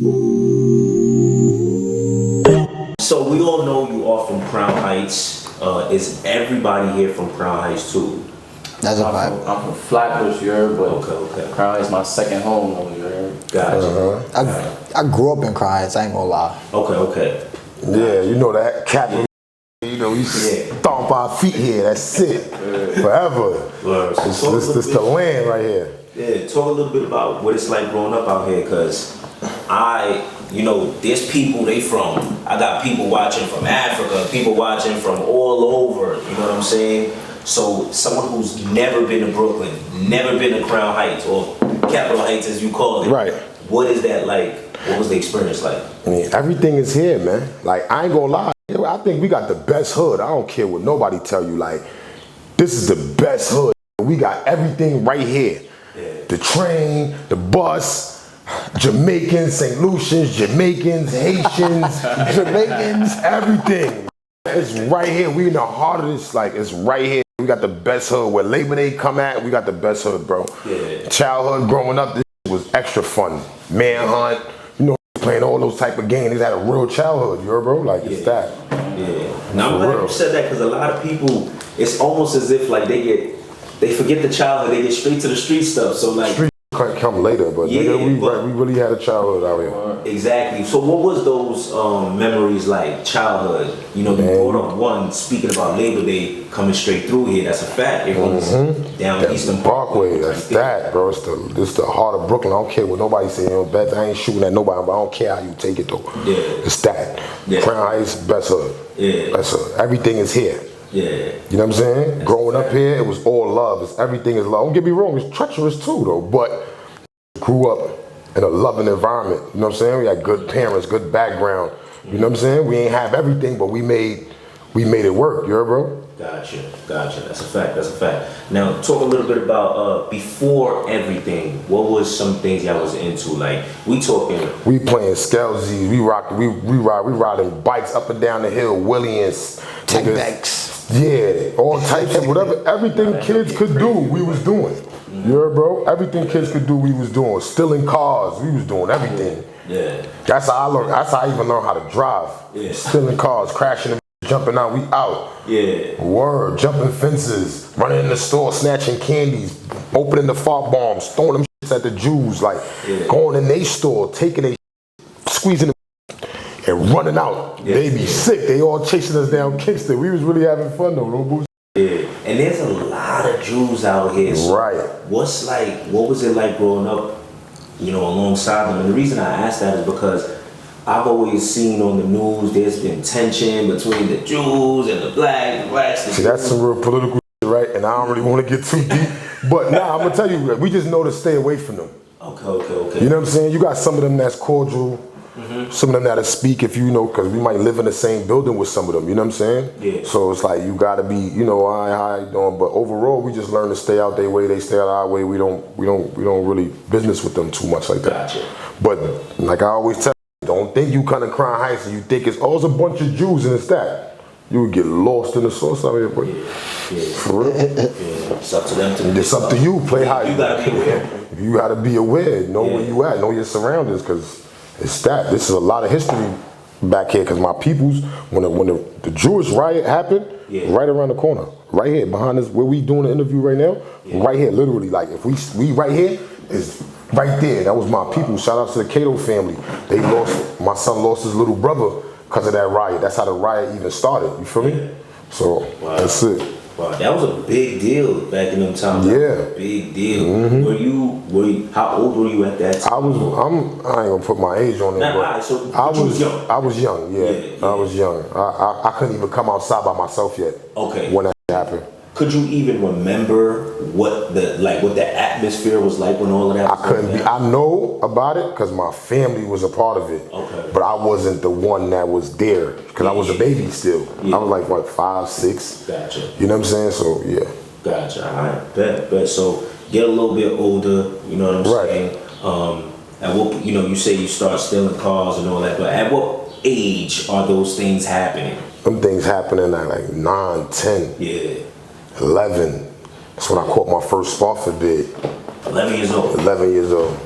So we all know you are from Crown Heights. Is everybody here from Crown Heights too? That's a vibe. I'm from Flatbush, you heard, but Okay. Crown Heights my second home, though, you heard. Gotcha. I grew up in Crown Heights, I ain't gonna lie. Okay. Yeah, you know that capital. You know, we stomp our feet here. That's it. Forever. This the land right here. Yeah, talk a little bit about what it's like growing up out here, because there's people I got people watching from Africa, people watching from all over, you know what I'm saying? So someone who's never been to Brooklyn, never been to Crown Heights, or Capitol Heights as you call it. Right. What is that like? What was the experience like? I mean, everything is here, man. Like, I ain't gonna lie. I think we got the best hood. I don't care what nobody tell you. Like, this is the best hood. We got everything right here. Yeah. The train, the bus, Jamaicans, St. Lucians, Jamaicans, Haitians, Jamaicans, everything. It's right here. We in the heart of this. Like, it's right here. We got the best hood. Where Labor Day come at, we got the best hood, bro. Yeah. Childhood growing up, this was extra fun. Manhunt, playing all those type of games. They had a real childhood, you heard, bro? Like, it's that. Yeah. Now, I'm glad you said that, because a lot of people, it's almost as if like they forget the childhood, they get straight to the street stuff. So like, street can't come later, but yeah, nigga, we really had a childhood out here. Exactly. So what was those memories like, childhood? You brought up one, speaking about Labor Day coming straight through here. That's a fact. Everyone's down Eastern Parkway. That's that, bro. It's the heart of Brooklyn. I don't care what nobody say. Bet I ain't shooting at nobody, but I don't care how you take it though. Yeah. It's that. Yeah. Crown Heights, best hood. Yeah. Best hood. Everything is here. Yeah. You know what I'm saying? That's growing up here, it was all love. Everything is love. Don't get me wrong, it's treacherous too though, but grew up in a loving environment. You know what I'm saying? We had good parents, good background. You know what I'm saying? We ain't have everything, but we made it work. You heard, bro? Gotcha. That's a fact. Now, talk a little bit about before everything. What was some things y'all was into? Like, we playing Skelzies. We riding bikes up and down the hill. Williams, tech bikes. Yeah, all types of whatever. Everything kids could do, we was doing. You heard, bro? Everything kids could do, we was doing. Stealing cars, we was doing everything. Yeah. That's how I learned. That's how I even learned how to drive. Yeah. Stealing cars, crashing them, jumping out, we out. Yeah. Word, jumping fences, running in the store, snatching candies, opening the fart bombs, throwing them shits at the Jews, like going in their store, taking they squeezing them and running out. Yeah. They be sick. They all chasing us down Kingston. We was really having fun though, no bullshit. Yeah. And there's a lot of Jews out here. So right. What was it like growing up, alongside them? And the reason I ask that is because I've always seen on the news there's been tension between the Jews and the blacks. See, that's some real political shit, right? And I don't really want to get too deep. But nah, I'm gonna tell you, we just know to stay away from them. Okay. You know what I'm saying? You got some of them that's cordial. Some of them that'll speak if because we might live in the same building with some of them, you know what I'm saying? Yeah. So it's like you gotta be, how you doing? But overall, we just learn to stay out their way, they stay out our way. We don't really business with them too much like that. Gotcha. But like I always tell you, don't think you come to Crown Heights and you think it's a bunch of Jews and it's that. You would get lost in the sauce out here, but for real. It's up to them it's up to you. Play high. You gotta be aware. You gotta be aware. Know where you at. Know your surroundings, because it's that. This is a lot of history back here, because my peoples, when the Jewish riot happened, right around the corner, right here behind us, where we doing the interview right now, right here, literally, like if we right here is right there. That was my people. Shout out to the Cato family. My son lost his little brother because of that riot. That's how the riot even started. You feel me? So that's it. Wow, that was a big deal back in them times. Yeah. Big deal. Were you, how old were you at that time? I ain't gonna put my age on it, but so I was young. I was young, I was young. I couldn't even come outside by myself yet. Okay. When that happened. Could you even remember what the atmosphere was like when all of that was going down? I know about it because my family was a part of it. Okay. But I wasn't the one that was there because I was a baby still. I was like, what, 5, 6? Gotcha. You know what I'm saying? So, yeah. Gotcha. All right. Bet. So, get a little bit older, you know what I'm saying? At what, you say you start stealing cars and all that, but at what age are those things happening? Them things happening at like 9, 10. Yeah. 11. That's when I caught my first spot for bid. 11 years old. 11 years old.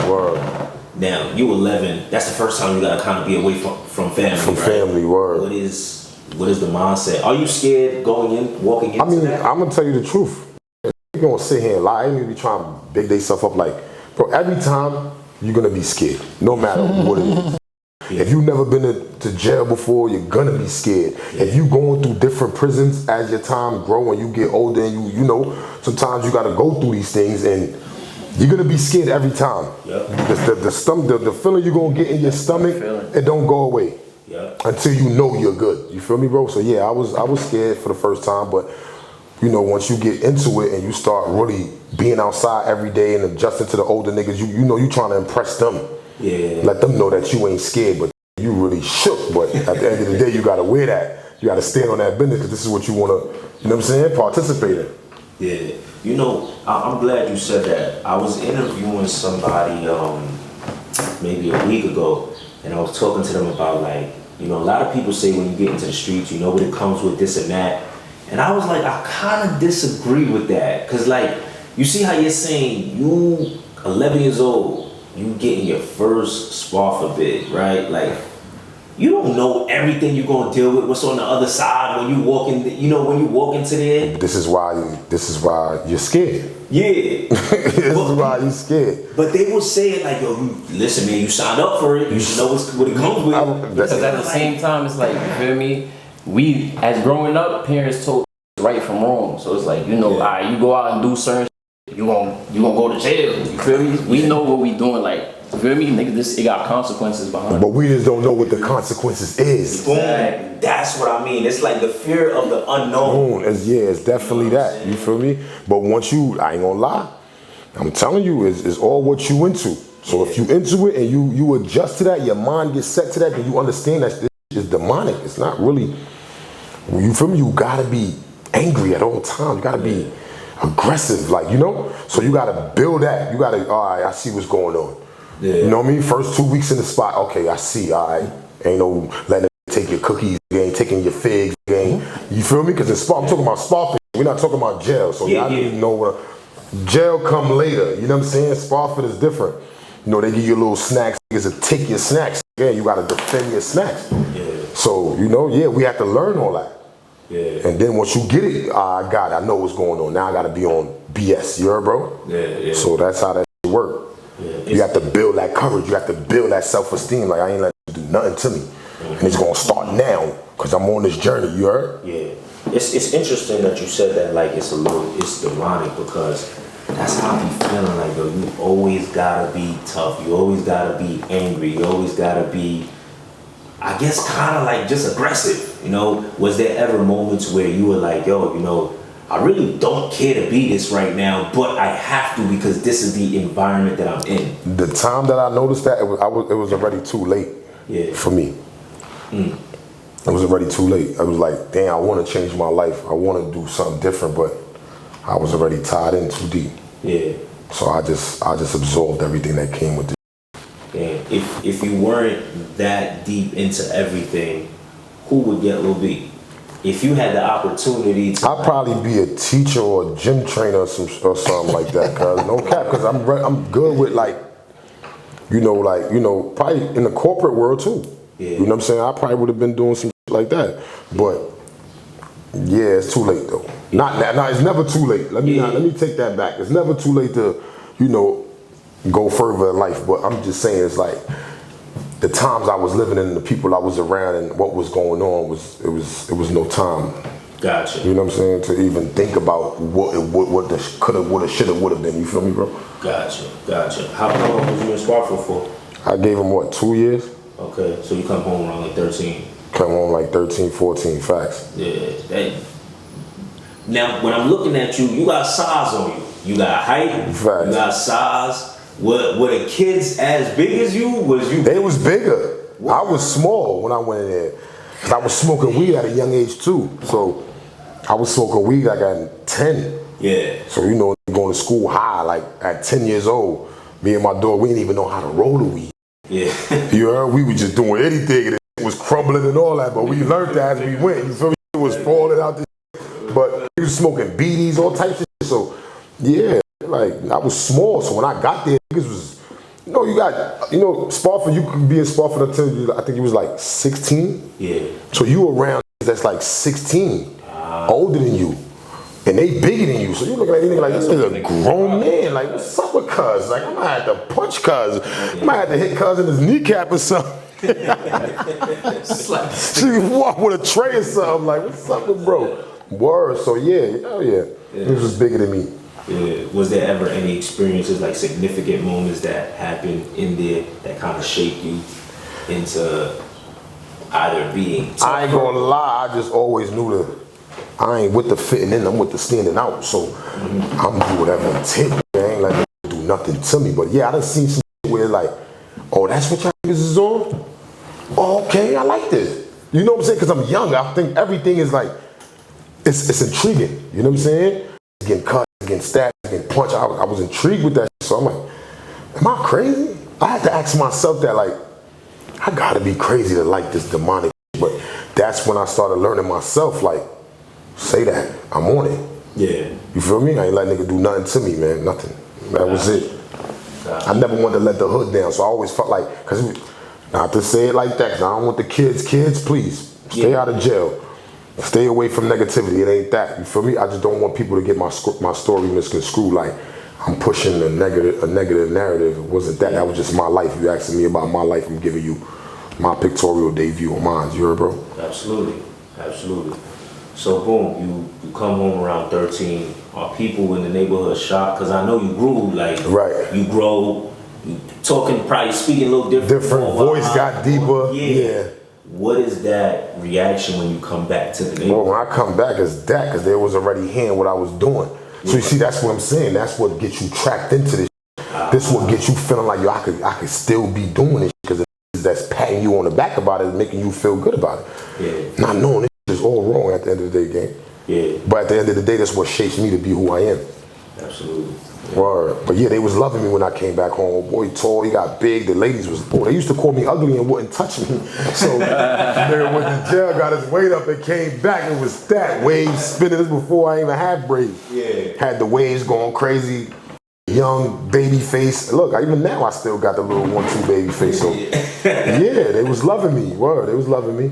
Word. Now, you 11, that's the first time you gotta kind of be away from family, From right? family, word. What is the mindset? Are you scared walking into that? I'm gonna tell you the truth. You're gonna sit here and lie. You be trying to big themselves up like, bro, every time you're gonna be scared, no matter what it is. If you've never been to jail before, you're gonna be scared. If you going through different prisons as your time grow and you get older and you know, sometimes you gotta go through these things and you're gonna be scared every time. The feeling you're gonna get in your stomach, it don't go away until you know you're good. You feel me, bro? So yeah, I was scared for the first time, but you know, once you get into it and you start really being outside every day and adjusting to the older niggas, you know you trying to impress them. Yeah. Let them know that you ain't scared, but you really shook. But at the end of the day, you gotta wear that. You gotta stand on that business because this is what you wanna, you know what I'm saying, participate in. Yeah. You know, I'm glad you said that. I was interviewing somebody maybe a week ago, and I was talking to them about, like, you know, a lot of people say when you get into the streets, you know what it comes with, this and that. And I was like, I kind of disagree with that. Because, like, you see how you're saying you 11 years old, you getting your first Sparfa bid, right? Like, you don't know everything you're going to deal with, what's on the other side when you walk in, you know, when you walk into there. This is why you're scared. Yeah. This is why you're scared. But they will say it like, yo, listen, man, you signed up for it. You should know what it comes with. Because at the same time, it's like, you feel me? We, as growing up, parents told us right from wrong. So it's like, you know, all right, you go out and do certain shit, you gonna go to jail. You feel me? We know what we doing, like, you feel me? Nigga, it got consequences behind it. But we just don't know what the consequences is. Boom. That's what I mean. It's like the fear of the unknown. It's definitely that. You feel me? But once I ain't gonna lie, I'm telling you, it's all what you into. So if you into it and you adjust to that, your mind gets set to that, then you understand that this is demonic. It's not really, you feel me? You gotta be angry at all times. You gotta be aggressive, like, you know? So you gotta build that. You gotta, all right, I see what's going on. Yeah. You know what I mean? First 2 weeks in the spot, okay, I see, all right. Ain't no letting them take your cookies, they ain't taking your figs, they ain't, you feel me? Because in spot, I'm talking about spot, we're not talking about jail. So y'all need to know where jail come later. You know what I'm saying? Spofford is different. You know, they give you little snacks, niggas to take your snacks. Yeah, you gotta defend your snacks. Yeah. So, you know, we have to learn all that. Yeah. And then once you get it, I got it, I know what's going on. Now I gotta be on BS, you heard, bro? Yeah. So that's how that shit work. Yeah. You have to build that courage, you have to build that self-esteem, like I ain't letting you do nothing to me. And it's gonna start now, because I'm on this journey, you heard? Yeah. It's interesting that you said that, like it's demonic, because that's how I be feeling, like, yo, you always gotta be tough, you always gotta be angry, you always gotta be, I guess, kind of like just aggressive, you know? Was there ever moments where you were like, yo, you know, I really don't care to be this right now, but I have to because this is the environment that I'm in? The time that I noticed that, it was already too late for me. It was already too late. I was like, damn, I want to change my life. I want to do something different, but I was already tied in too deep. Yeah. So I just absorbed everything that came with it. Yeah. If you weren't that deep into everything, who would get Lil B? If you had the opportunity to, I'd probably be a teacher or a gym trainer or something like that. Cause no cap, cause I'm good with like, probably in the corporate world too. Yeah. You know what I'm saying? I probably would have been doing some shit like that. But yeah, it's too late though. It's never too late. Let me take that back. It's never too late to, go further in life. But I'm just saying, it's like the times I was living in, the people I was around, and what was going on it was no time. Gotcha. You know what I'm saying? To even think about what the coulda, woulda, shoulda, woulda been. You feel me, bro? Gotcha. How long was you in Sparkle for? I gave him 2 years? Okay, so you come home around like 13. Come home like 13, 14, facts. Yeah. Now, when I'm looking at you, you got size on you. You got height. Facts. You got size. Were the kids as big as you? They was bigger. What? I was small when I went in there. Cause I was smoking weed at a young age too. So I was smoking weed like at 10. Yeah. So going to school high, like at 10 years old, me and my dog, we didn't even know how to roll the weed. Yeah. You heard? We were just doing anything, and it was crumbling and all that, but we learned that as we went. You feel me? It was falling out the but we was smoking BDs, all types of shit. So yeah, like I was small. So when I got there, niggas was No, you got, Spofford, you could be in Spofford until I think you was like 16. Yeah. So you around that's like 16, older than you. And they bigger than you. So you looking at these niggas like, this is a grown man. Like, what's up with cuz? Like, I might have to punch cuz. I might have to hit cuz in his kneecap or something. She walk with a tray or something. Like, what's up with bro? Word. So yeah, hell yeah. This was bigger than me. Yeah. Was there ever any experiences, like significant moments that happened in there that kind of shaped you into either being tougher? I ain't gonna lie, I just always knew I ain't with the fitting in, I'm with the standing out. So I'm gonna do whatever it takes. I ain't like do nothing to me. But yeah, I done seen some shit where like, oh, that's what y'all niggas is on? Oh, okay, I like this. You know what I'm saying? Cause I'm young, I think everything is like, it's intriguing. You know what I'm saying? Getting cut, getting stabbed, getting punched. I was intrigued with that shit. So I'm like, am I crazy? I had to ask myself that, like, I gotta be crazy to like this demonic shit. But that's when I started learning myself, like, say that, I'm on it. Yeah. You feel me? I ain't let nigga do nothing to me, man, nothing. That was it. I never wanted to let the hood down, so I always felt like, cause not to say it like that, cause I don't want the kids, please, stay out of jail. Stay away from negativity, it ain't that, you feel me? I just don't want people to get my story misconstrued like I'm pushing a negative narrative. It wasn't that, that was just my life. You asking me about my life, I'm giving you my pictorial debut on mine, you heard, bro? Absolutely, absolutely. So boom, you come home around 13. Are people in the neighborhood shocked? Because I know you grew, like, right. You grow, you talking, probably speaking a little different. Different, voice got deeper, yeah. What is that reaction when you come back to the neighborhood? Well, when I come back, it's that, because they was already hearing what I was doing. So you see, that's what I'm saying. That's what gets you tracked into this. This what gets you feeling like, yo, I could still be doing this, because that's patting you on the back about it, making you feel good about it. Yeah. Not knowing this is all wrong at the end of the day, gang. Yeah. But at the end of the day, that's what shapes me to be who I am. Absolutely. Yeah. Word. But yeah, they was loving me when I came back home. Boy, tall, he got big. The ladies was, boy, they used to call me ugly and wouldn't touch me. So nigga went to jail, got his weight up and came back. It was that waves spinning. This before I even had braids. Yeah. Had the waves going crazy. Young baby face. Look, even now I still got the little 1-2 baby face. So yeah, they was loving me. Word, they was loving me.